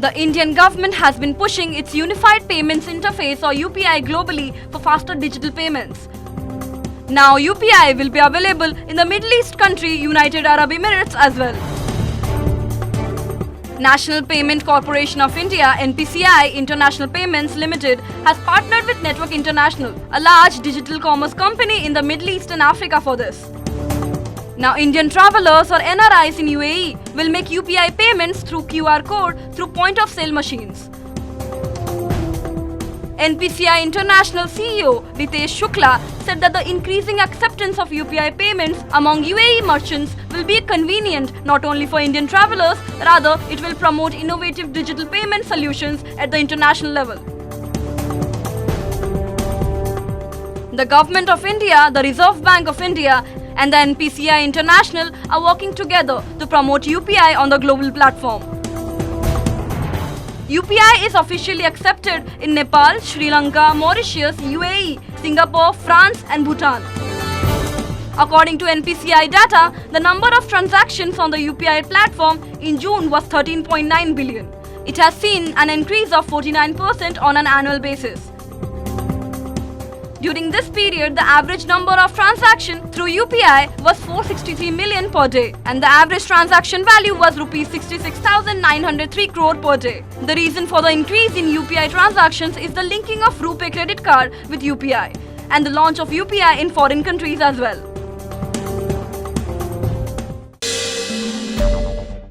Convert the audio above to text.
The Indian government has been pushing its Unified Payments Interface or UPI globally for faster digital payments. Now UPI will be available in the Middle East country United Arab Emirates as well. National Payment Corporation of India (NPCI) International Payments Limited has partnered with Network International, a large digital commerce company in the Middle East and Africa for this. Now Indian travelers or NRIs in UAE will make UPI payments through QR code through point-of-sale machines. NPCI International CEO Ritesh Shukla said that the increasing acceptance of UPI payments among UAE merchants will be convenient not only for Indian travelers, rather it will promote innovative digital payment solutions at the international level. The Government of India, the Reserve Bank of India and the NPCI International are working together to promote UPI on the global platform. UPI is officially accepted in Nepal, Sri Lanka, Mauritius, UAE, Singapore, France and Bhutan. According to NPCI data, the number of transactions on the UPI platform in June was 13.9 billion. It has seen an increase of 49% on an annual basis. During this period, the average number of transactions through UPI was 463 million per day and the average transaction value was Rs 66,903 crore per day. The reason for the increase in UPI transactions is the linking of RuPay credit card with UPI and the launch of UPI in foreign countries as well.